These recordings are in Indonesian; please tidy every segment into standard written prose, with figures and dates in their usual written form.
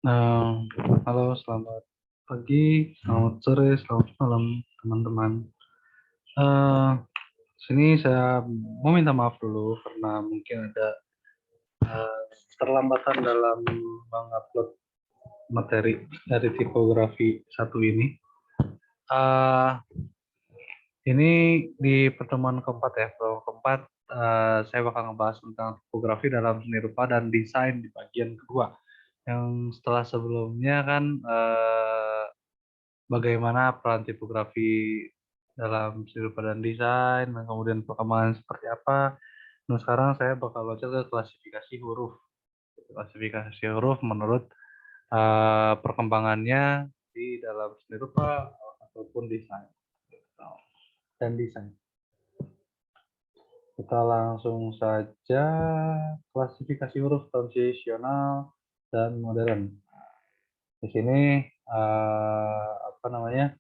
Nah, halo, selamat pagi, selamat sore, selamat malam, teman-teman. Eh, Sini saya mau minta maaf dulu karena mungkin ada keterlambatan dalam mengupload materi dari tipografi satu ini. Eh, ini di pertemuan keempat ya, pertemuan keempat saya bakal ngebahas tentang tipografi dalam seni rupa dan desain di bagian kedua. Yang setelah sebelumnya kan bagaimana peran tipografi dalam seni rupa dan desain, dan kemudian perkembangan seperti apa. Nah, sekarang saya bakal baca ke klasifikasi huruf. Klasifikasi huruf menurut perkembangannya di dalam seni rupa ataupun desain. Dan desain. Kita langsung saja klasifikasi huruf transisional dan modern. Di sini apa namanya?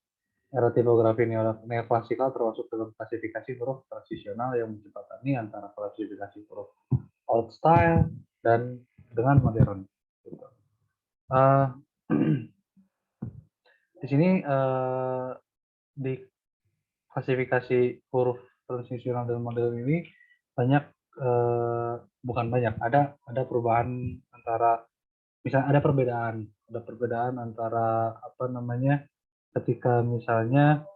Era tipografi neoklasikal termasuk dalam klasifikasi huruf transisional yang menjembatani antara klasifikasi huruf old style dan dengan modern. Uh, di sini di klasifikasi huruf transisional dan modern ini banyak bukan banyak ada perubahan antara misalnya ada perbedaan antara apa namanya ketika misalnya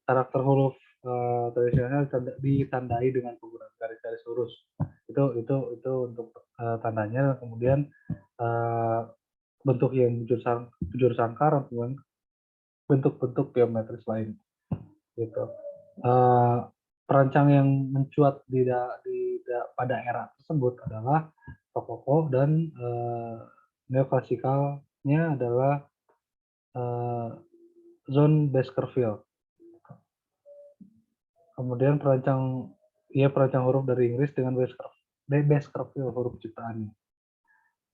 karakter huruf tradisional ditandai dengan penggunaan garis-garis lurus. Itu untuk tandanya. Kemudian bentuk yang bujur sangkar, kemudian bentuk-bentuk geometris lain. Gitu. Perancang yang mencuat pada era tersebut adalah Rokoko dan neoklasikalnya adalah John Baskerville. Kemudian perancang huruf dari Inggris dengan Baskerville huruf ciptaannya.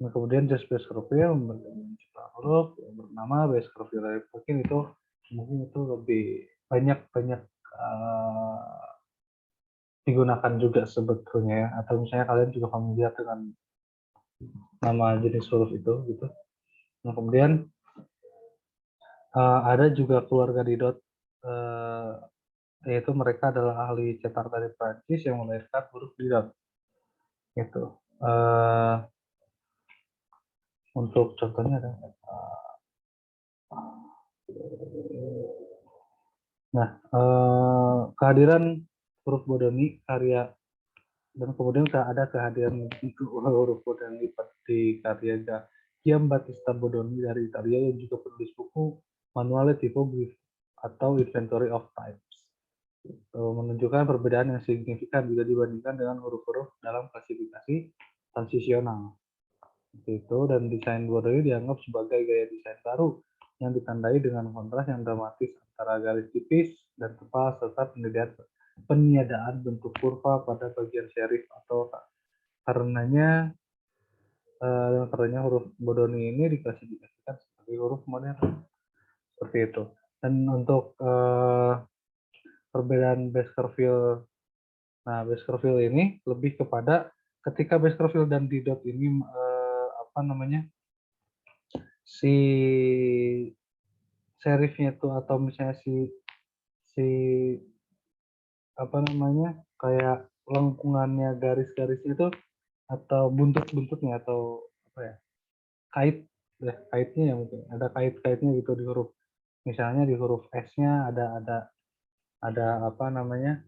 Nah, kemudian Just Baskerville menciptakan huruf yang bernama Baskerville. Mungkin itu lebih banyak digunakan juga sebetulnya ya. Atau misalnya kalian juga familiar dengan nama jenis huruf itu gitu. Nah, kemudian ada juga keluarga Didot, yaitu mereka adalah ahli cetak dari Prancis yang melahirkan huruf Didot. Gitu. Untuk contohnya ada. Nah, kehadiran huruf Bodoni karya dan kemudian ada kehadiran huruf Bodoni di karya Giambattista Bodoni dari Italia yang juga penulis buku Manuale Typography atau Inventory of Types. Menunjukkan perbedaan yang signifikan bila dibandingkan dengan huruf-huruf dalam klasifikasi transisional. Itu dan desain Bodoni dianggap sebagai gaya desain baru yang ditandai dengan kontras yang dramatis antara garis tipis dan tebal serta peniadaan bentuk kurva pada bagian serif atau karenanya huruf Bodoni ini diklasifikasikan sebagai huruf modern seperti itu. Dan untuk perbedaan Baskerville, nah Baskerville ini lebih kepada ketika Baskerville dan Didot ini apa namanya si serifnya itu atau misalnya si apa namanya kayak lengkungannya garis-garisnya itu atau buntut-buntutnya atau apa ya kait kaitnya ya mungkin ada kait-kaitnya gitu di huruf misalnya di huruf S-nya ada apa namanya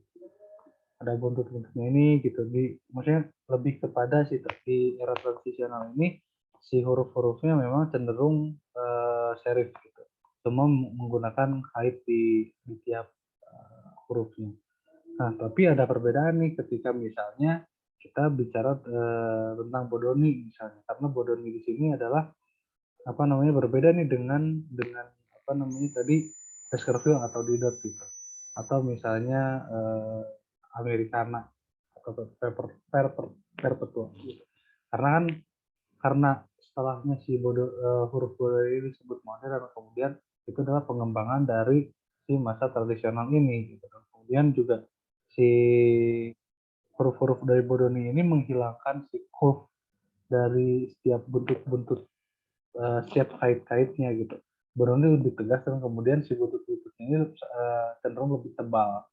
ada buntut-buntutnya ini gitu maksudnya lebih kepada di era transisional ini si huruf-hurufnya memang cenderung serif gitu cuma menggunakan kait di tiap hurufnya. Nah, tapi ada perbedaan nih ketika misalnya kita bicara tentang Bodoni misalnya, karena Bodoni di sini adalah apa namanya berbeda nih dengan apa namanya tadi Baskerville atau Didot gitu, atau misalnya Americana atau Perpetua gitu. Karena setelahnya si huruf Bodoni ini disebut modern, kemudian itu adalah pengembangan dari si masa tradisional ini gitu. Kemudian juga si huruf-huruf dari Bodoni ini menghilangkan si curve dari setiap buntut-buntut setiap kait-kaitnya gitu. Bodoni lebih tegas dan kemudian si buntut-buntutnya ini cenderung lebih tebal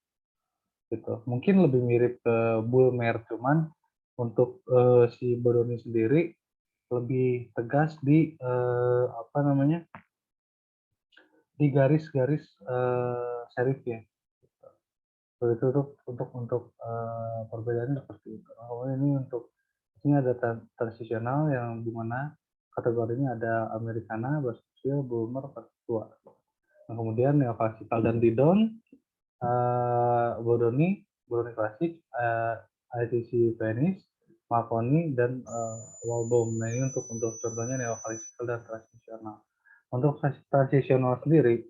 gitu. Mungkin lebih mirip ke bull mare, cuman untuk si Bodoni sendiri lebih tegas di apa namanya, di garis-garis serifnya. Seperti itu untuk perbedaannya seperti itu. Oh, ini untuk ini ada transisional yang di mana kategorinya ada Americana, Basque, Bulmer, Tua. Nah, kemudian neoklasikal dan Didon, Bodoni, Bodoni klasik, ITC Venice, Marconi, dan Waldbaum. Nah, ini untuk contohnya neoklasikal dan transisional. Untuk transisional sendiri,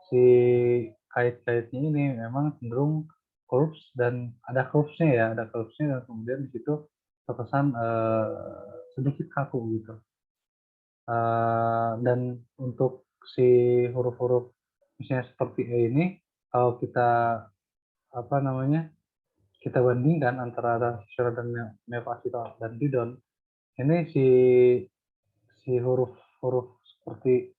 si kait-kaitnya ini memang cenderung curves dan ada curves-nya ya, ada curves-nya dan kemudian di situ terkesan sedikit kaku gitu. Dan untuk si huruf-huruf misalnya seperti E ini, kalau kita apa namanya, kita bandingkan antara transisional dan neoklasikal dan Didon, ini si huruf-huruf seperti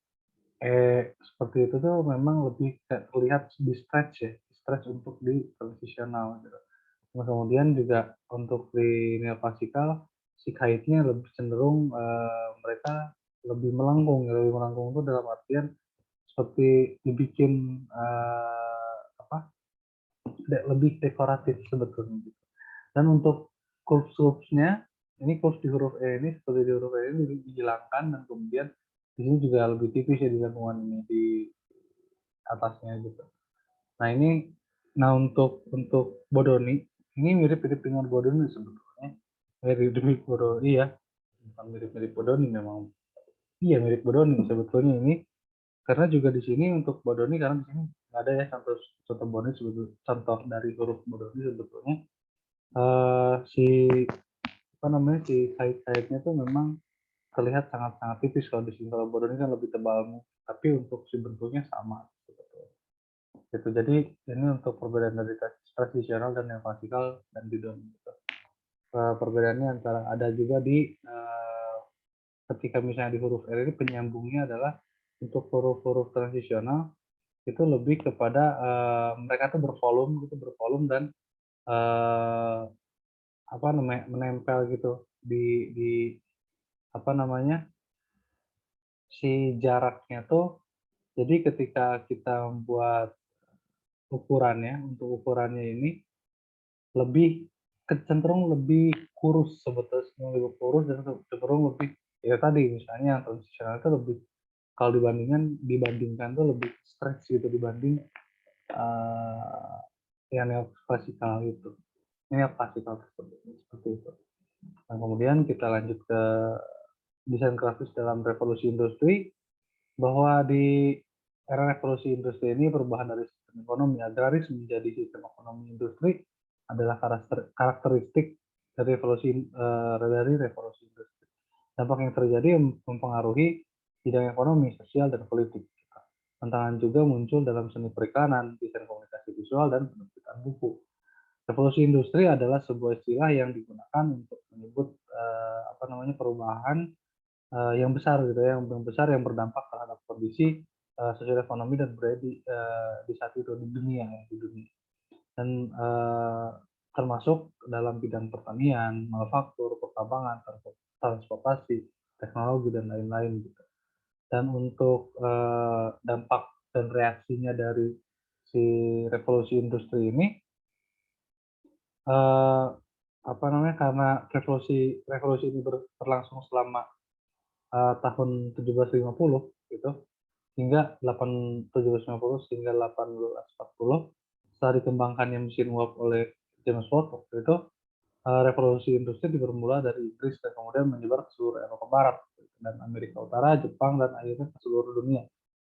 seperti itu tuh memang lebih terlihat di stretch ya, stretch untuk di transisional gitu. Nah, kemudian juga untuk di neoklasikal si kaitnya lebih cenderung mereka lebih melengkung itu dalam artian seperti dibikin apa lebih dekoratif sebetulnya gitu. Dan untuk curves-nya ini curves di huruf E ini seperti di huruf E ini dihilangkan dan kemudian di sini juga lebih tipis ya di lingkungan ini di atasnya gitu. Nah ini, nah untuk Bodoni ini mirip-mirip dengan Bodoni sebetulnya. Mirip-mirip Bodoni, iya. Bukan mirip-mirip Bodoni memang. Iya mirip Bodoni sebetulnya ini. Karena juga di sini untuk Bodoni karena di sini nggak ada ya contoh Bodoni sebetulnya, contoh dari huruf Bodoni sebetulnya. Si apa namanya si kait-kaitnya tuh memang terlihat sangat-sangat tipis kalau di sini. Kalau Bodoni kan lebih tebal, tapi untuk si bentuknya sama. Gitu. Jadi ini untuk perbedaan dari tradisional dan neoklasikal dan Didon. Gitu. Perbedaannya antara ada juga di ketika misalnya di huruf R ini penyambungnya adalah untuk huruf-huruf transisional itu lebih kepada mereka tuh bervolume dan apa namanya menempel gitu di apa namanya si jaraknya tuh. Jadi ketika kita membuat ukurannya, untuk ukurannya ini lebih cenderung lebih kurus sebetulnya, lebih kurus dan cenderung lebih ya tadi misalnya yang tradisional itu lebih kalau dibandingkan tuh lebih stretch gitu dibanding uh, yang neoklasikal itu. Ini neoklasikal seperti itu. Nah, kemudian kita lanjut ke desain grafis dalam revolusi industri, bahwa di era revolusi industri ini perubahan dari sistem ekonomi agraris menjadi sistem ekonomi industri adalah karakteristik dari revolusi industri. Dampak yang terjadi mempengaruhi bidang ekonomi, sosial, dan politik. Tantangan juga muncul dalam seni periklanan, desain komunikasi visual, dan penerbitan buku. Revolusi industri adalah sebuah istilah yang digunakan untuk menyebut apa namanya perubahan yang besar gitu ya, yang besar yang berdampak terhadap kondisi sosial ekonomi dan budaya di saat itu di dunia ya, di dunia. Dan termasuk dalam bidang pertanian, manufaktur, pertambangan, transportasi, teknologi dan lain-lain gitu. Dan untuk dampak dan reaksinya dari si revolusi industri ini apa namanya karena revolusi ini berlangsung selama tahun 1750 gitu hingga 1750 hingga 1840 setelah dikembangkannya mesin uap oleh James Watt waktu itu revolusi industri bermula dari Inggris dan kemudian menyebar ke seluruh Eropa Barat dan Amerika Utara, Jepang dan akhirnya ke seluruh dunia.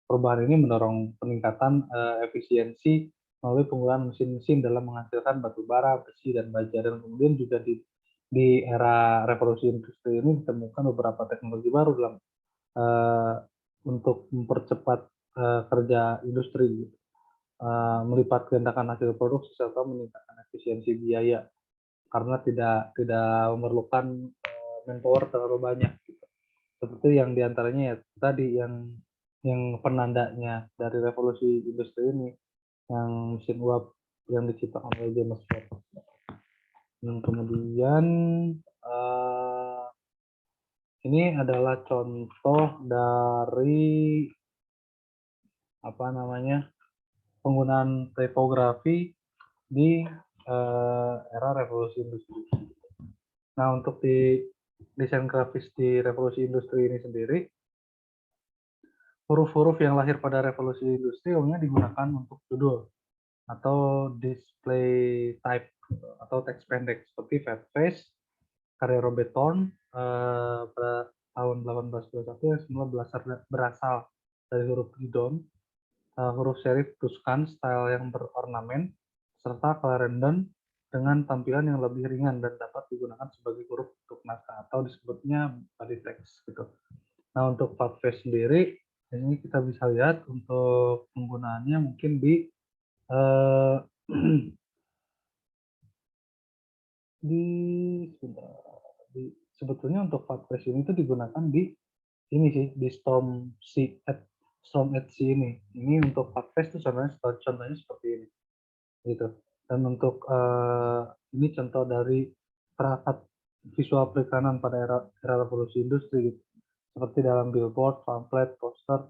Perubahan ini mendorong peningkatan efisiensi melalui penggunaan mesin-mesin dalam menghasilkan batu bara, besi dan baja dan kemudian juga di era revolusi industri ini ditemukan beberapa teknologi baru dalam untuk mempercepat kerja industri, melipat gandakan hasil produksi serta meningkatkan efisiensi biaya karena tidak memerlukan manpower terlalu banyak. Gitu. Seperti Itu yang diantaranya ya tadi yang penandanya dari revolusi industri ini, yang mesin uap yang diciptakan oleh James Watt. Dan kemudian uh, ini adalah contoh dari apa namanya penggunaan tipografi di era revolusi industri. Nah, untuk di desain grafis di revolusi industri ini sendiri, huruf-huruf yang lahir pada revolusi industri umumnya digunakan untuk judul atau display type atau teks pendek seperti Fatface, karya Robert Thorne pada tahun 1821 yang semula berasal dari huruf Gideon, huruf serif Tuscan style yang berornamen, serta Clarendon dengan tampilan yang lebih ringan dan dapat digunakan sebagai huruf untuk naskah atau disebutnya body text gitu. Nah, untuk Fatface sendiri ini kita bisa lihat untuk penggunaannya mungkin di di, sebetulnya untuk Fatface ini tuh digunakan di ini sih di Storm at Sea ini. Ini untuk Fatface tuh contohnya seperti ini gitu. Dan untuk ini contoh dari perangkat visual perikanan pada era revolusi industri gitu. Seperti dalam billboard, pamflet, poster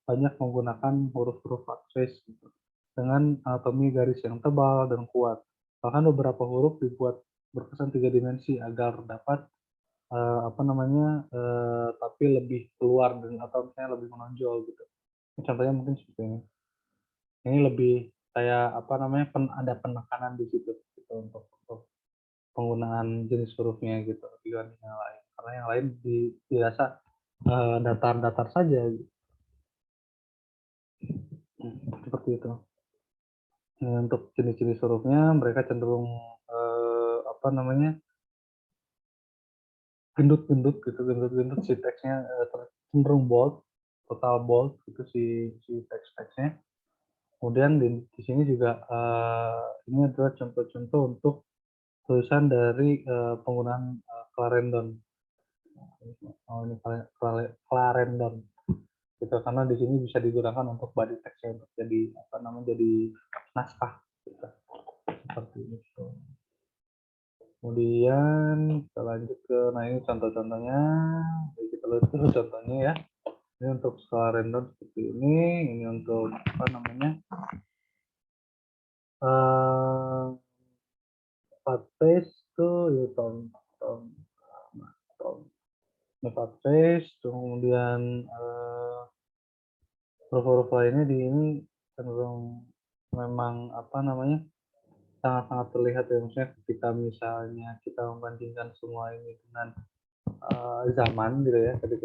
banyak menggunakan huruf-huruf Fatface gitu. Dengan anatomi garis yang tebal dan kuat. Bahkan beberapa huruf dibuat berkesan 3 dimensi agar dapat apa namanya tapi lebih keluar dan atau misalnya lebih menonjol gitu. Contohnya mungkin seperti ini. Ini lebih kayak apa namanya ada penekanan di situ gitu untuk penggunaan jenis hurufnya gitu dibanding yang lain. Karena yang lain dirasa datar-datar saja gitu. Seperti itu. Nah, untuk jenis-jenis hurufnya mereka cenderung apa namanya gendut-gendut gitu, gendut-gendut si teksnya cenderung bold, total bold gitu si teks-teksnya. Kemudian di sini juga ini adalah contoh-contoh untuk tulisan dari penggunaan Clarendon. Oh, ini Clarendon. Gitu, karena di sini bisa digunakan untuk body text untuk jadi apa namanya jadi naskah gitu. Seperti itu. Kemudian kita lanjut ke nah ini contoh-contohnya. Jadi kita lihat dulu contohnya ya. Ini untuk skala random seperti ini untuk apa namanya Fatface tuh ya tahun tahun tahun ini Fatface kemudian huruf-huruf lainnya di ini cenderung memang apa namanya sangat-sangat terlihat ya maksudnya ketika misalnya kita membandingkan semua ini dengan zaman gitu ya tadi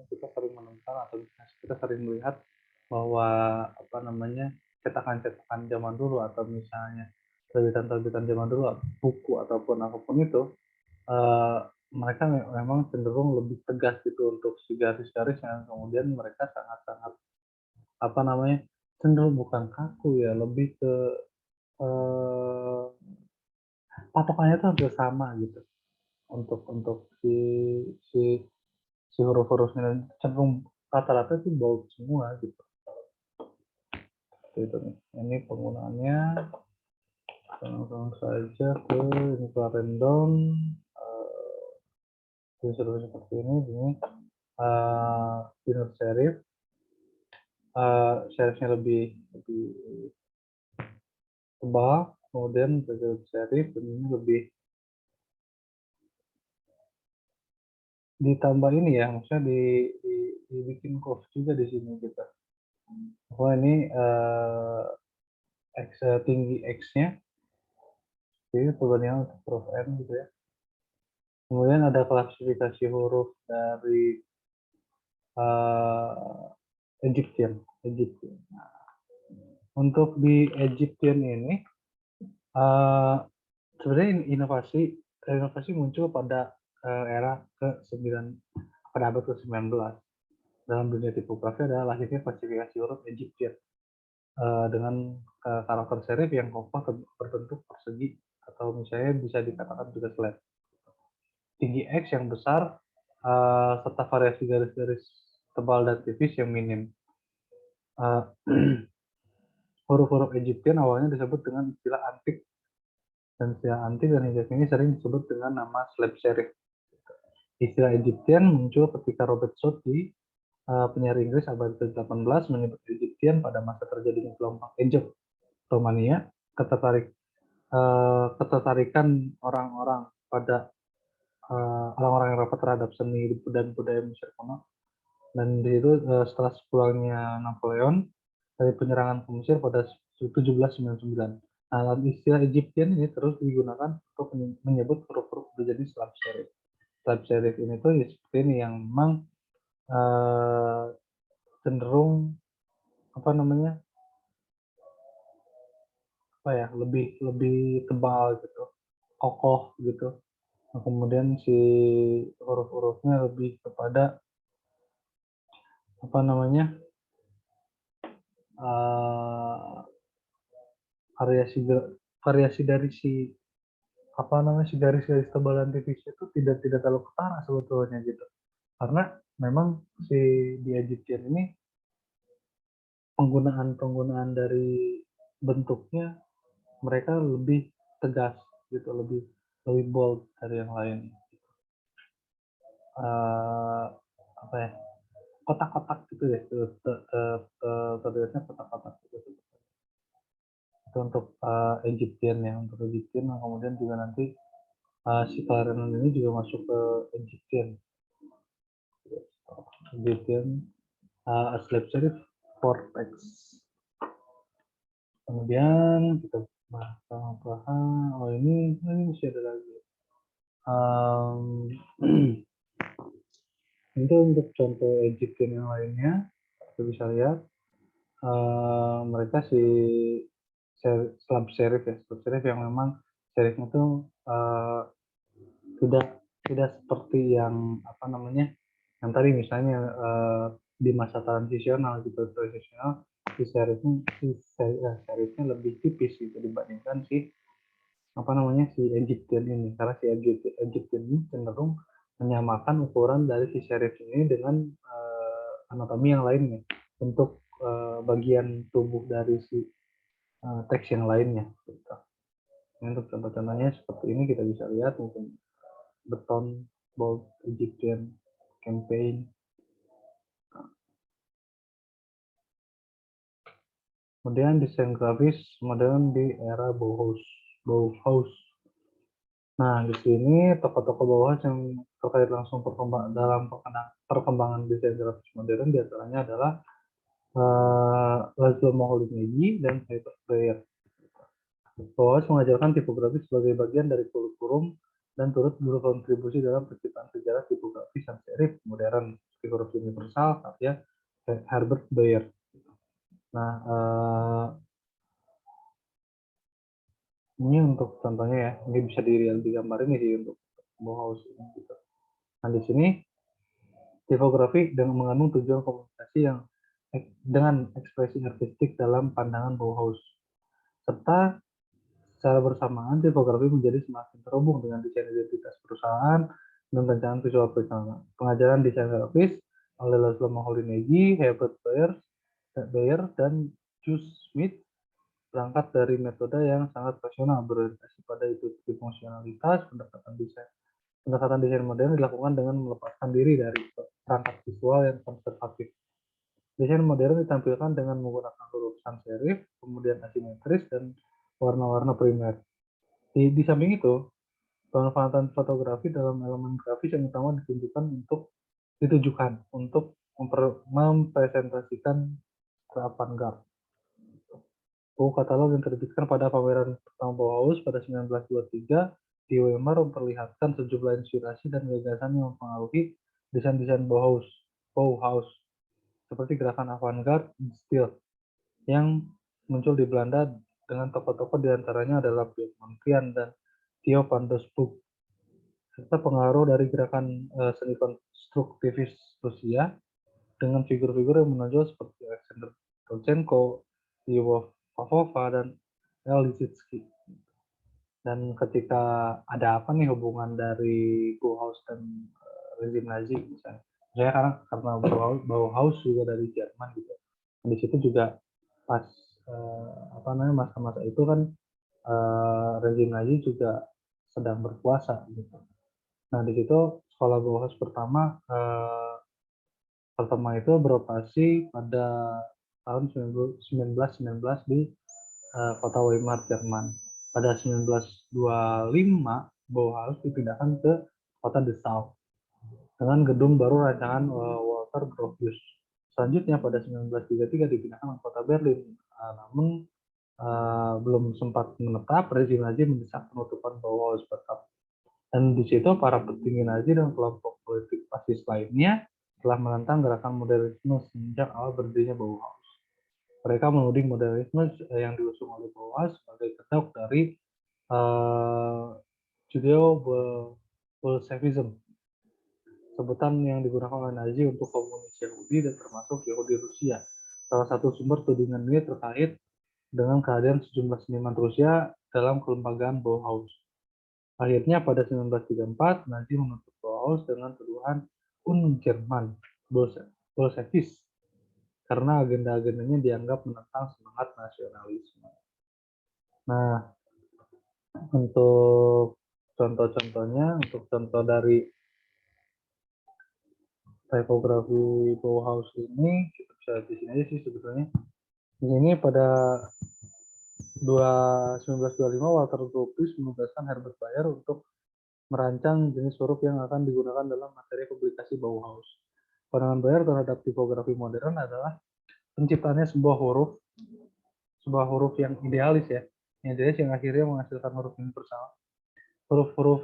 kita sering menemukan atau kita sering melihat bahwa apa namanya cetakan-cetakan zaman dulu atau misalnya terbitan-terbitan zaman dulu buku ataupun apapun itu mereka memang cenderung lebih tegas gitu untuk si garis-garis yang kemudian mereka sangat-sangat apa namanya cenderung bukan kaku ya lebih ke patokannya tuh hampir sama gitu untuk si si huruf-hurufnya cenderung rata-rata itu bold semua gitu. Itu nih. Ini penggunaannya langsung saja ke ini Clarendon seperti ini inner serif serifnya lebih tebal kemudian bergerak serif dan ini lebih ditambah ini ya maksudnya dibikin curve juga di sini gitu. Oh ini X tinggi X-nya jadi perbandingan untuk huruf N gitu ya. Kemudian ada klasifikasi huruf dari Egyptian. Nah, untuk di Egyptian ini sebenarnya inovasi muncul pada era ke-9 pada abad ke-19 dalam dunia tipografi adalah lahirnya klasifikasi huruf Egyptian dengan karakter serif yang kokoh berbentuk persegi atau misalnya bisa dikatakan juga slat. Tinggi X yang besar serta variasi garis-garis tebal dan tipis yang minim. Huruf-huruf Egyptian awalnya disebut dengan istilah antik, dan istilah antik dan hingga kini sering disebut dengan nama slave serif. Istilah Egyptian muncul ketika Robert Southey, penyair Inggris abad ke-18, menyebut Egyptian pada masa terjadinya gelombang Egyptomania, ketertarikan orang-orang pada orang-orang yang rapat terhadap seni dan budaya Mesir kuno. Dan di situ setelah pulangnya Napoleon dari penyerangan ke Mesir pada 1799. Nah, istilah Egyptian ini terus digunakan untuk menyebut huruf-huruf berjenis slave serif. Slave serif ini tuh ya seperti ini yang memang cenderung lebih tebal gitu, kokoh gitu. Nah, kemudian si huruf-hurufnya lebih kepada variasi variasi dari si garis-garis tebalan tipis itu tidak terlalu ketara sebetulnya gitu, karena memang di Egyptian ini penggunaan dari bentuknya mereka lebih tegas gitu, lebih bold dari yang lain. Kotak-kotak gitu ya, terlihatnya kotak-kotak gitu. Itu untuk Egyptian ya, untuk Egyptian. Nah, kemudian juga nanti si Clarenon ini juga masuk ke Egyptian, a slave serif vortex. Kemudian kita bahas ini masih ada lagi. Itu untuk contoh Egyptian yang lainnya, kita bisa lihat mereka slave serif ya, slave serif yang memang serifnya itu tidak seperti yang yang tadi misalnya di masa transisional gitu, si serifnya lebih tipis gitu dibandingkan si Egyptian ini, karena si Egyptian ini cenderung menyamakan ukuran dari si serif ini dengan anatomi yang lainnya untuk bagian tubuh dari si teks yang lainnya gitu. Untuk contoh-contohnya seperti ini kita bisa lihat, mungkin beton, bold, Egyptian, campaign. Kemudian desain grafis modern di era Bauhaus. Nah, di sini tokoh-tokoh Bauhaus yang terkait langsung dalam perkembangan desain grafis modern diantaranya adalah Laszlo Moholy-Nagy dan Herbert Bayer. Bauhaus mengajarkan tipografi sebagai bagian dari kurikulum dan turut berkontribusi dalam penciptaan sejarah tipografi sans serif modern seperti universal karya Herbert Bayer. Nah, ini untuk contohnya ya, ini bisa digambarin sih untuk Bauhaus ini gitu. Nah, di sini tipografi dengan mengandung tujuan komunikasi yang dengan ekspresi artistik dalam pandangan Bauhaus, serta secara bersamaan tipografi menjadi semakin terhubung dengan desain identitas perusahaan dan rancangan visual perusahaan. Pengajaran desain grafis oleh Laszlo Moholy-Nagy, Herbert Bayer, dan Jules Smith berangkat dari metode yang sangat rasional berorientasi pada intuisi fungsionalitas. Pendekatan desain modern dilakukan dengan melepaskan diri dari perangkat visual yang konservatif. Desain modern ditampilkan dengan menggunakan huruf sans serif, kemudian asimetris, dan warna-warna primer. Di samping itu, pemanfaatan fotografi dalam elemen grafis yang utama ditujukan untuk mempresentasikan avant-garde. Buku katalog yang diterbitkan pada pameran pertama Bauhaus pada 1923 di Weimar memperlihatkan sejumlah inspirasi dan gagasan yang mempengaruhi desain-desain Bauhaus, seperti gerakan avant-garde stil yang muncul di Belanda dengan tokoh-tokoh diantaranya adalah Piet Mondrian dan Theo van Doesburg, serta pengaruh dari gerakan seni konstruktivis Rusia dengan figur-figur yang menonjol seperti Alexander Rodchenko, Lyubov Pavlova, dan L. Lissitzky. Dan ketika ada apa nih hubungan dari Bauhaus dan rezim Nazi misalnya. Saya karena Bauhaus juga dari Jerman gitu. Di situ juga pas masa-masa itu kan rezim Nazi juga sedang berkuasa gitu. Nah di situ sekolah Bauhaus pertama itu beroperasi pada tahun 1919 di kota Weimar, Jerman. Pada 1925 Bauhaus dipindahkan ke kota Dessau dengan gedung baru rancangan Walter Gropius. Selanjutnya pada 1933 dipindahkan ke kota Berlin. Namun belum sempat menetap, rezim Nazi mendesak penutupan Bauhaus tetap. Dan di situ para petinggi Nazi dan kelompok politik fasis lainnya telah menentang gerakan modernisme sejak awal berdirinya Bauhaus. Mereka menuding modernisme yang diusung oleh Bauhaus sebagai kedok dari Judeo-Bolshevism, sebutan yang digunakan oleh Nazi untuk komunis Yahudi dan termasuk Yahudi Rusia. Salah satu sumber tudingan ini terkait dengan kehadiran sejumlah seniman Rusia dalam kelembagaan Bauhaus. Akhirnya pada 1934, Nazi menutup Bauhaus dengan tuduhan Un-German Bolshevist karena agenda-agendanya dianggap menentang semangat nasionalisme. Nah, untuk contoh-contohnya, untuk contoh dari typografi Bauhaus ini, kita bisa di sini aja sih sebetulnya. Di sini pada 1925 Walter Gropius menugaskan Herbert Bayer untuk merancang jenis huruf yang akan digunakan dalam materi publikasi Bauhaus. Pandangan Bayer terhadap tipografi modern adalah penciptaannya sebuah huruf yang idealis ya, yang akhirnya menghasilkan huruf universal. Huruf-huruf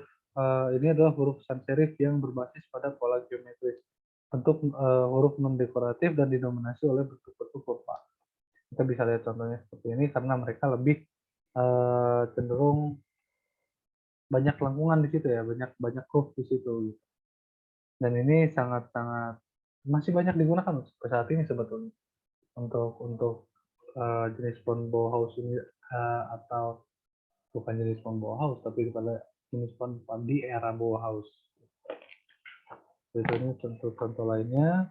ini adalah huruf sans serif yang berbasis pada pola geometris. Bentuk huruf non-dekoratif dan didominasi oleh bentuk-bentuk kurva. Kita bisa lihat contohnya seperti ini karena mereka lebih cenderung banyak lengkungan di situ ya, banyak huruf di situ. Dan ini sangat-sangat masih banyak digunakan sampai saat ini sebetulnya untuk jenis font Bauhaus ini atau bukan jenis font Bauhaus tapi pada jenis font di era Bauhaus. Ini contoh-contoh lainnya.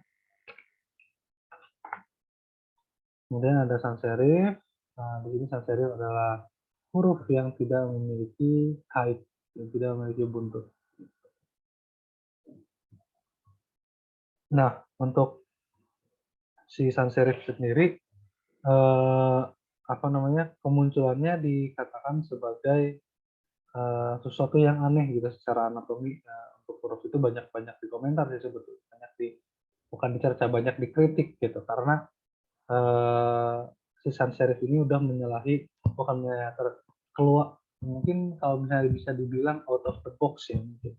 Kemudian ada sans serif. Nah, di sini sans serif adalah huruf yang tidak memiliki kait, yang tidak memiliki buntut. Nah, untuk si sans serif sendiri kemunculannya dikatakan sebagai sesuatu yang aneh gitu secara anatomi. Untuk huruf itu banyak dikomentar sih sebetulnya, bukan dicerca, banyak dikritik gitu karena si sans serif ini udah menyalahi, bukan keluar, mungkin kalau misalnya bisa dibilang out of the box ya mungkin,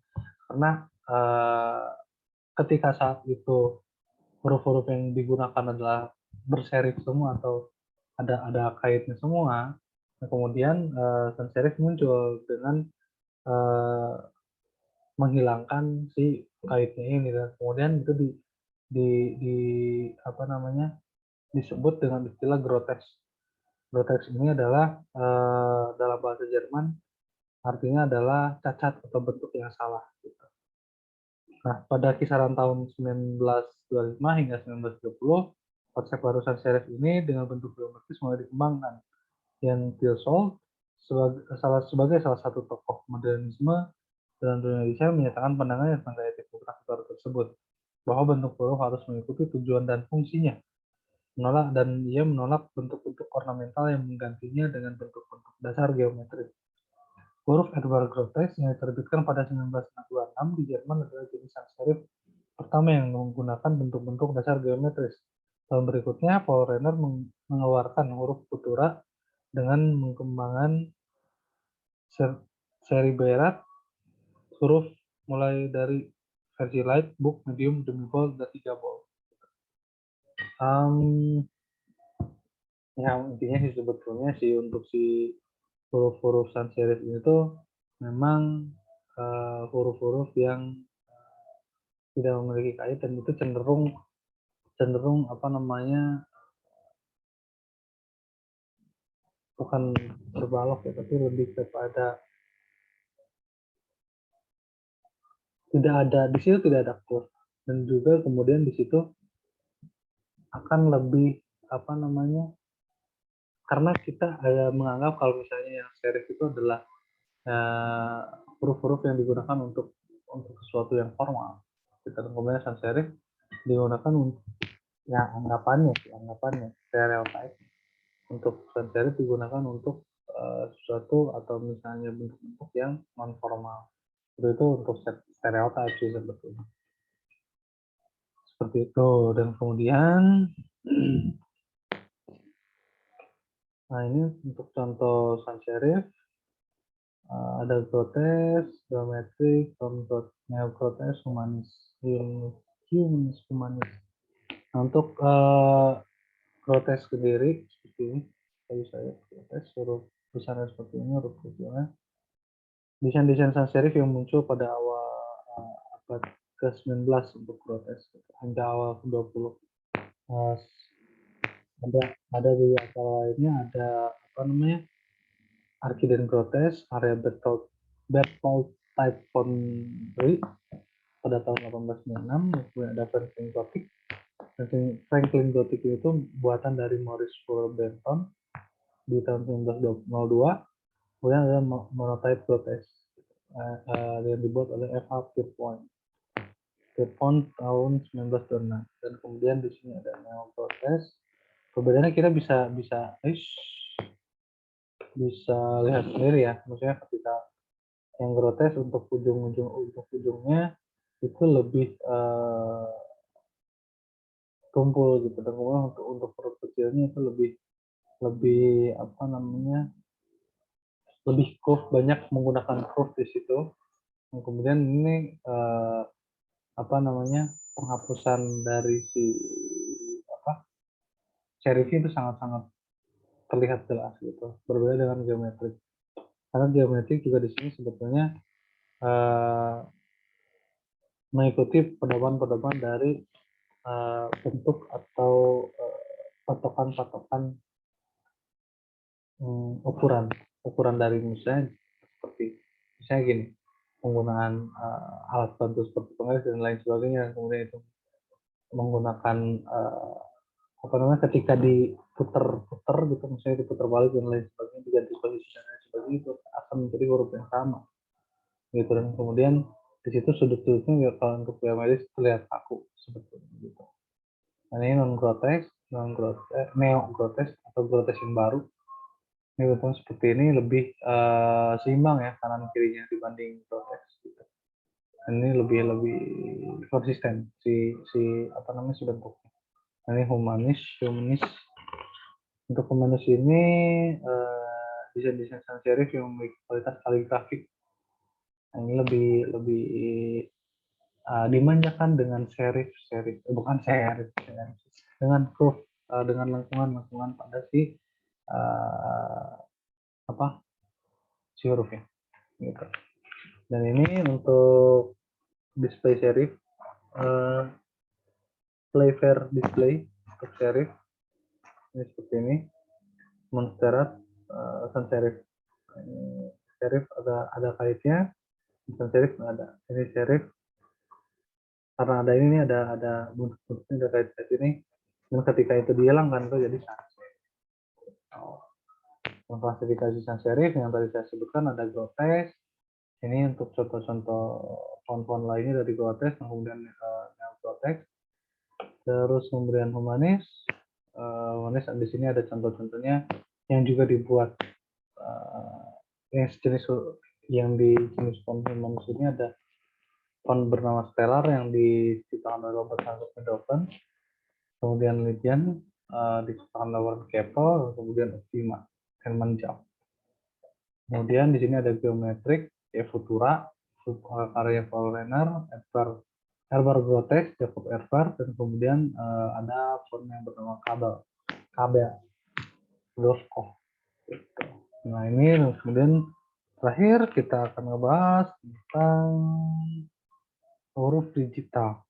karena ketika saat itu huruf-huruf yang digunakan adalah berserif semua atau ada kaitnya semua. Nah, kemudian sans serif muncul dengan menghilangkan si kaitnya ini, dan kemudian itu disebut dengan istilah grotesk. Grotesk ini adalah dalam bahasa Jerman artinya adalah cacat atau bentuk yang salah. Gitu. Nah, pada kisaran tahun 1925 hingga 1930, konsep baru sans serif ini dengan bentuk geometris mulai dikembangkan. Jan Pilsol sebagai salah satu tokoh modernisme dalam dunia desain menyatakan pandangannya tentang gaya tipografi baru tersebut, bahwa bentuk huruf harus mengikuti tujuan dan fungsinya. Ia menolak bentuk-bentuk ornamental yang menggantinya dengan bentuk-bentuk dasar geometris. Huruf Edward Grotesk yang diterbitkan pada 1926 di Jerman adalah jenis sans serif pertama yang menggunakan bentuk-bentuk dasar geometris. Tahun berikutnya, Paul Renner mengeluarkan huruf Futura dengan mengembangkan seri berat huruf mulai dari versi light, book, medium, demi bold, dan 3 bold. Yang intinya sih sebetulnya sih untuk si huruf-huruf sans serif ini tuh memang huruf-huruf yang tidak memiliki kait, dan itu cenderung bukan berbalok ya, tapi lebih kepada tidak ada di situ, tidak ada curve, dan juga kemudian di situ akan lebih apa namanya, karena kita menganggap kalau misalnya yang serif itu adalah huruf-huruf yang digunakan untuk sesuatu yang formal. Kita kemudian sans serif digunakan untuk ya anggapannya stereotype. Untuk sans serif digunakan untuk sesuatu atau misalnya bentuk-bentuk yang non formal. Itu untuk stereotype sih sebetulnya. Seperti itu. Dan kemudian nah ini untuk contoh sans serif ada grotes, geometrik, neogrotes, humanis, humanis. Nah, untuk grotes sendiri seperti ini, kalau saya grotes huruf besarnya seperti ini, huruf kecilnya. Desain-desain sans serif yang muncul pada awal abad ke-19 untuk grotes hingga awal ke-20. Ada di antara lainnya ada apa namanya? Arkiden Grotes, area Bertolt Type Foundry pada tahun 1896, kemudian ada Franklin Gothic. Franklin Gothic itu buatan dari Maurice Benton di tahun 1902. Kemudian ada Monotype Grotes yang dibuat oleh F.H. Pierpont tahun 1926. Dan kemudian di sini ada Neo Grotes. Perbedaannya kita bisa lihat sendiri ya, maksudnya ketika yang grotes untuk ujungnya itu lebih tumpul gitu, dan kemudian untuk huruf kecilnya itu lebih apa namanya, lebih curve, banyak menggunakan curve di situ. Dan kemudian ini apa namanya, penghapusan dari si apa serifnya itu sangat-sangat terlihat jelas gitu, berbeda dengan geometrik. Karena geometrik juga di sini sebetulnya mengikuti pedoman-pedoman dari bentuk atau patokan-patokan ukuran dari misalnya seperti misalnya gini, penggunaan alat bantu seperti penggaris dan lain sebagainya. Kemudian itu menggunakan apa namanya, ketika diputer-puter gitu, misalnya diputer balik dan lain sebagainya, diganti posisi dan lain sebagainya, itu akan menjadi huruf yang sama gitu. Dan kemudian di situ sudut-sudutnya kalau untuk geometris terlihat kaku sebetulnya gitu. Nah, ini neo grotes atau grotes yang baru. Ini bentuknya seperti ini, lebih seimbang ya kanan kirinya dibanding grotes gitu. Dan ini lebih konsisten si apa namanya, si bentuknya. Nah, ini humanis. Untuk humanis ini desain-desain sans serif yang memiliki kualitas kaligrafik. Nah, ini lebih dimanjakan dengan bukan serif, dengan curve, dengan lengkungan pada si apa si hurufnya gitu. Dan ini untuk display serif, Playfair display untuk serif ini seperti ini. Monstera sans serif, ini serif ada kaitnya, sans serif nggak ada. Ini serif karena ada ini ada bentuk-bentuknya, ada kait-kait ini, dan ketika itu dihilangkan itu jadi sans serif. Klasifikasi sans serif yang tadi saya sebutkan ada grotes. Ini untuk contoh-contoh font-font lainnya dari grotes, kemudian neogrotes. Terus kemudian humanis. Humanis di sini ada contoh-contohnya yang juga dibuat yang sejenis, yang di jenis font humanis ini ada font bernama Stellar yang diciptakan oleh Robert Hancock Middleton, kemudian Lydian diciptakan oleh Warren Keppel, kemudian Optima Herman Jaub. Kemudian di sini ada geometrik, Futura, karya Paul Renner, Herbert Grotes, Jacob Herbert, dan kemudian ada font yang bernama Kabel, Dovkov. Nah, ini kemudian terakhir kita akan ngebahas tentang huruf digital.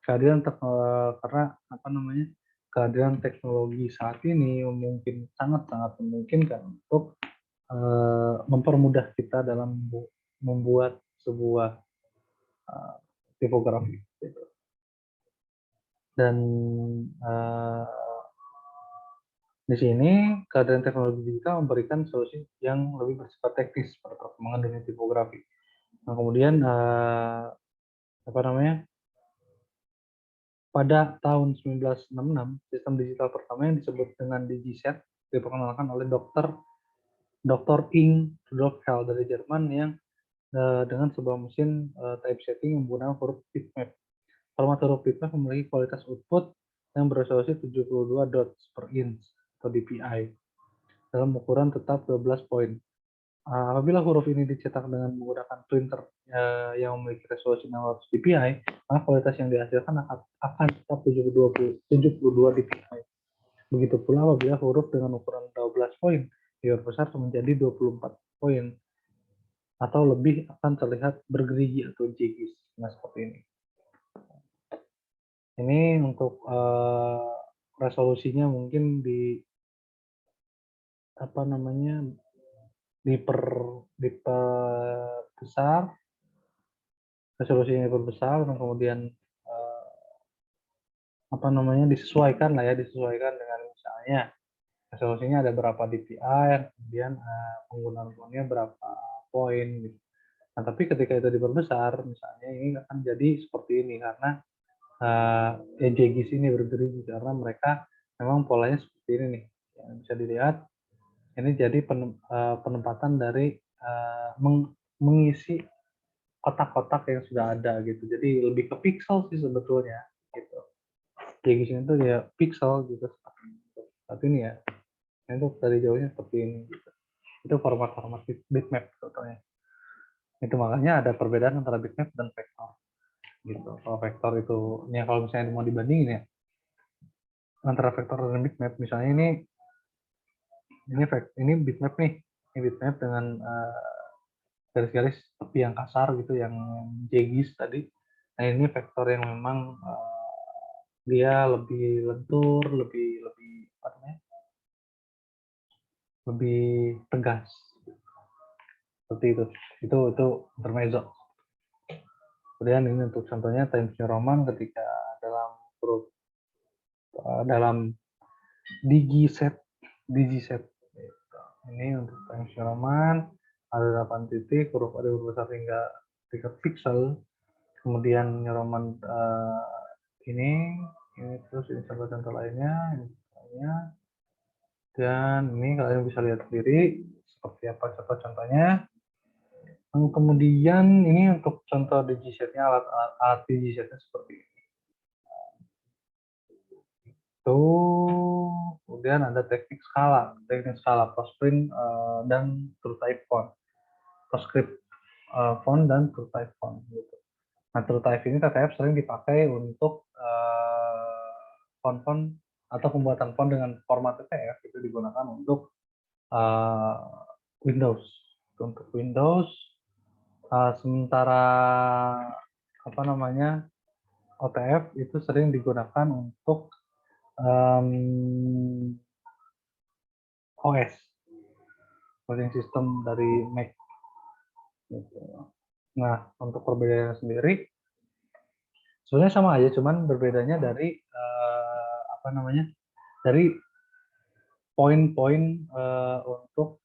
Kehadiran karena apa namanya, kehadiran teknologi saat ini sangat memungkinkan untuk mempermudah kita dalam membuat sebuah tipografi gitu. Dan di sini kehadiran teknologi digital memberikan solusi yang lebih bersifat teknis pada perkembangan dunia tipografi. Nah, kemudian pada tahun 1966, sistem digital pertama yang disebut dengan DigiSet diperkenalkan oleh Dr. Ing Rudolf Hell dari Jerman yang dengan sebuah mesin typesetting menggunakan huruf bitmap. Format huruf bitmap memiliki kualitas output yang beresolusi 72 dots per inch atau DPI dalam ukuran tetap 12 poin. Apabila huruf ini dicetak dengan menggunakan printer yang memiliki resolusi 600 dpi, maka kualitas yang dihasilkan akan tetap 72 dpi. Begitu pula apabila huruf dengan ukuran 12 poin diperbesar menjadi 24 poin atau lebih akan terlihat bergerigi atau jigis. Nah, seperti ini. Ini untuk resolusinya mungkin diperbesar, resolusinya diperbesar, dan kemudian disesuaikan dengan misalnya resolusinya ada berapa dpi, kemudian penggunaan poinnya berapa poin gitu. Nah, tapi ketika itu diperbesar, misalnya ini akan jadi seperti ini karena jegis ini bergerigi karena mereka memang polanya seperti ini nih. Yang bisa dilihat ini jadi penempatan dari mengisi kotak-kotak yang sudah ada gitu. Jadi lebih ke pixel sih sebetulnya gitu. Jegis itu ya pixel gitu. Tapi ini ya, itu dari jauhnya seperti ini gitu. Itu format-format bitmap sebetulnya. Itu makanya ada perbedaan antara bitmap dan vektor gitu. Kalau vektor itu ya kalau misalnya mau dibandingin ya antara vektor dan bitmap, misalnya ini bitmap nih, ini bitmap dengan garis-garis tepi yang kasar gitu, yang jegis tadi. Nah, ini vektor yang memang dia lebih lentur, lebih tegas seperti itu intermezzo. Kemudian ini untuk contohnya Times New Roman ketika dalam DigiSet. Ini untuk Times New Roman ada 8 titik, huruf A berbesar hingga 3 pixel. Kemudian New Roman ini terus ini contoh-contoh lainnya, dan ini kalian bisa lihat sendiri seperti apa contoh-contohnya. Kemudian ini untuk contoh DigiSetnya, alat DigiSetnya seperti ini. Kemudian ada teknik skala PostScript dan TrueType font. PostScript font dan TrueType font gitu. Nah, TrueType ini TTF sering dipakai untuk font-font atau pembuatan font dengan format TTF itu digunakan untuk Windows. Untuk Windows, sementara OTF itu sering digunakan untuk OS, operating system dari Mac. Nah, untuk perbedaannya sendiri sebenarnya sama aja, cuman berbedanya dari dari poin-poin untuk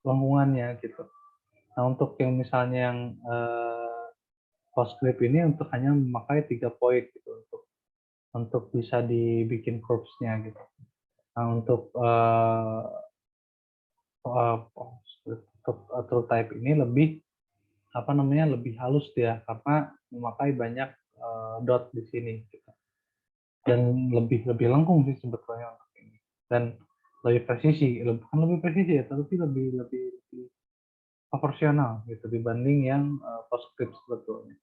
lengkungannya gitu. Nah, untuk yang misalnya yang PostScript ini untuk hanya memakai 3 poin gitu untuk bisa dibikin curves-nya gitu. Nah, untuk TrueType ini lebih lebih halus dia karena memakai banyak dot di sini gitu. Dan lebih lengkung sih sebetulnya untuk ini, dan lebih presisi, bukan lebih presisi ya, tapi lebih proporsional gitu dibanding yang PostScript sebetulnya.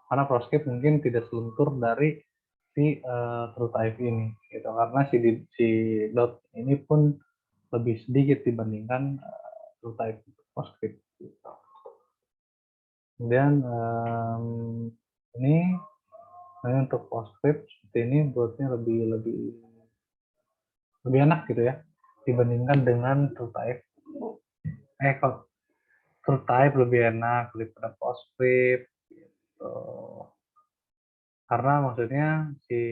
Karena PostScript mungkin tidak selentur dari si TrueType ini gitu, karena si dot ini pun lebih sedikit dibandingkan TrueType PostScript gitu. Kemudian ini untuk PostScript seperti ini buatnya lebih enak gitu ya dibandingkan dengan TrueType. True type lebih enak daripada PostScript gitu. Karena maksudnya si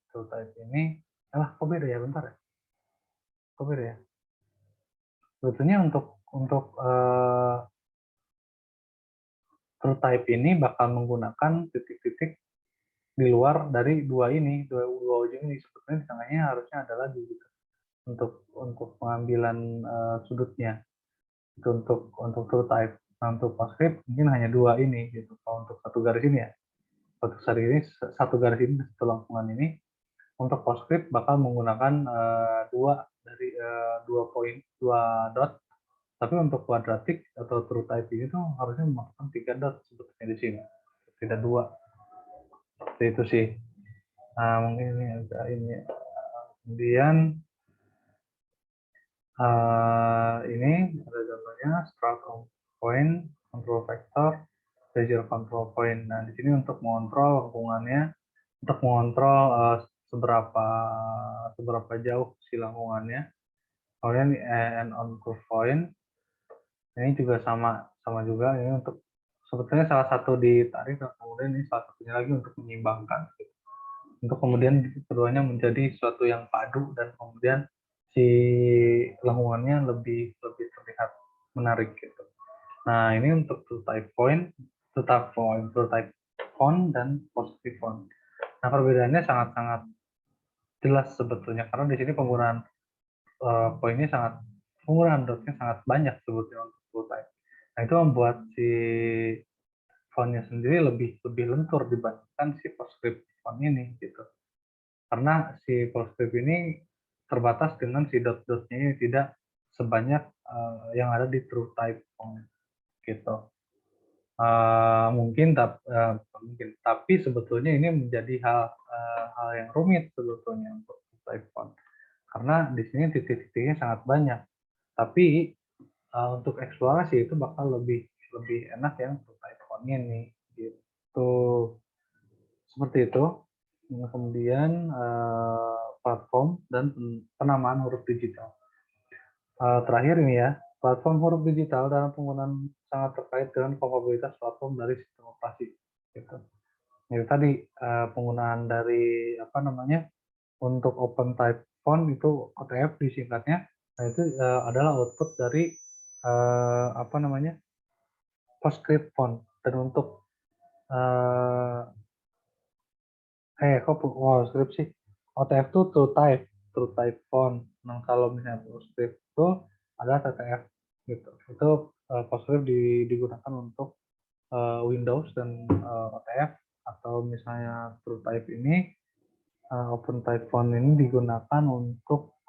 true type ini, kok beda ya, bentar ya, kok beda ya. Sebetulnya untuk true type ini bakal menggunakan titik-titik di luar dari dua ujung ini. Sebetulnya di tengahnya harusnya ada lagi gitu untuk pengambilan sudutnya. Itu untuk true type. Nah, untuk PostScript mungkin hanya dua ini gitu. Kalau untuk satu garis ini ya, satu garis ini, satu lengkungan ini. Untuk PostScript bakal menggunakan dua poin, dua dot. Tapi untuk kuadratik atau true type ini tuh harusnya memakai 3 dot sebetulnya di sini, tidak dua. Seperti itu sih. Nah, mungkin ini agak ini. Kemudian ini ada contohnya start point, control vector, measure control point. Nah, di sini untuk mengontrol lengkungannya, untuk mengontrol seberapa jauh si lengkungannya. Kemudian and on curve point, ini juga sama juga, ini untuk sebetulnya salah satu ditarik dan kemudian ini salah satunya lagi untuk menyeimbangkan. Untuk kemudian keduanya menjadi sesuatu yang padu dan kemudian si lengkungannya lebih terlihat menarik gitu. Nah, ini untuk true type font dan positive font. Nah, perbedaannya sangat-sangat jelas sebetulnya karena di sini penggunaan dotnya sangat banyak sebetulnya untuk true type. Nah, itu membuat si fontnya sendiri lebih lentur dibandingkan si PostScript font ini gitu. Karena si PostScript ini terbatas dengan si dot-dotnya ini, tidak sebanyak yang ada di true type font gitu. Mungkin tapi sebetulnya ini menjadi hal yang rumit sebetulnya untuk true type font karena di sini titik-titiknya sangat banyak. Tapi untuk eksplorasi itu bakal lebih enak yang true type font ini gitu. Seperti itu. Nah, kemudian platform dan penamaan huruf digital. Terakhir ini ya, platform huruf digital dalam penggunaan sangat terkait dengan kapabilitas platform dari sistem operasi. Gitu. Jadi tadi penggunaan dari untuk open type font itu OTF disingkatnya. Nah, itu adalah output dari PostScript font. Dan untuk PostScript sih. OTF itu true type font. Nah, kalau misalnya PostScript itu adalah TTF gitu. Itu PostScript digunakan untuk Windows dan OTF, atau misalnya true type ini open type font ini digunakan untuk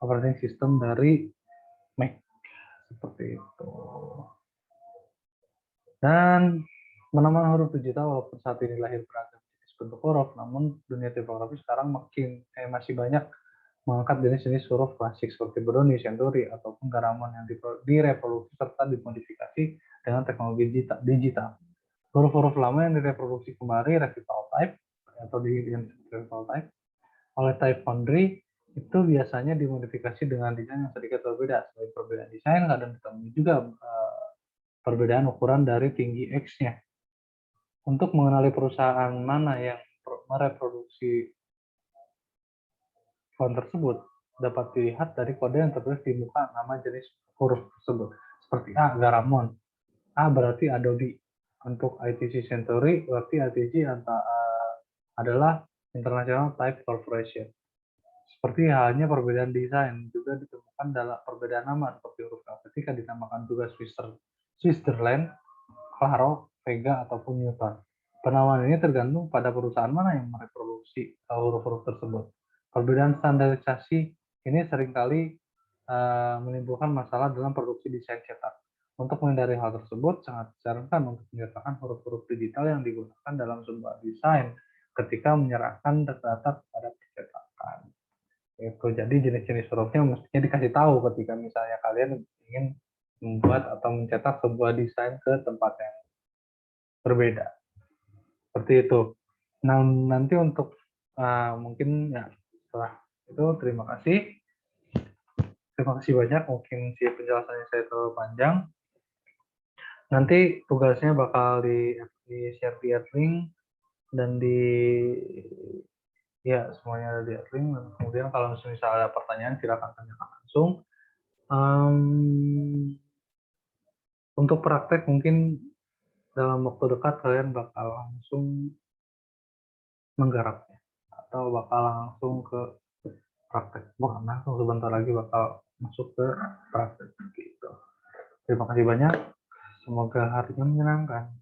operating system dari Mac seperti itu. Dan menemukan huruf digital walaupun saat ini lahir beragam jenis bentuk huruf, namun dunia tipografi sekarang masih banyak mengangkat jenis-jenis huruf klasik seperti Brownian, Century, ataupun Garamond yang direproduksi serta dimodifikasi dengan teknologi digital. Huruf-huruf lama yang direproduksi kembali revival type atau revival type oleh Type Foundry itu biasanya dimodifikasi dengan desain yang sedikit berbeda. Selain perbedaan desain, kadang ditemui juga perbedaan ukuran dari tinggi X-nya. Untuk mengenali perusahaan mana yang mereproduksi font tersebut, dapat dilihat dari kode yang tertulis di muka nama jenis huruf tersebut. Seperti A, Garamond. A berarti Adobe. Untuk ITC Century, berarti ITC adalah International Type Corporation. Seperti halnya perbedaan desain, juga ditemukan dalam perbedaan nama seperti huruf K ketika dinamakan juga Switzerland, Claro, Vega, ataupun Newton. Penamaan ini tergantung pada perusahaan mana yang mereproduksi huruf-huruf tersebut. Perbedaan standarisasi ini seringkali menimbulkan masalah dalam produksi desain cetak. Untuk menghindari hal tersebut, sangat disarankan untuk menyertakan huruf-huruf digital yang digunakan dalam sebuah desain ketika menyerahkan data kepada percetakan. Itu jadi jenis-jenis hurufnya mestinya dikasih tahu ketika misalnya kalian ingin membuat atau mencetak sebuah desain ke tempat yang berbeda. Seperti itu. Nah, nanti untuk mungkin ya setelah itu terima kasih. Terima kasih banyak, mungkin si penjelasannya saya terlalu panjang. Nanti tugasnya bakal di share di Adlink dan ya semuanya ada di Adlink. Dan kemudian kalau misalnya ada pertanyaan silakan tanyakan langsung. Em, untuk praktek mungkin dalam waktu dekat kalian bakal langsung menggarapnya atau bakal langsung ke praktek. Bukan langsung, sebentar lagi bakal masuk ke praktek gitu. Terima kasih banyak. Semoga harinya menyenangkan.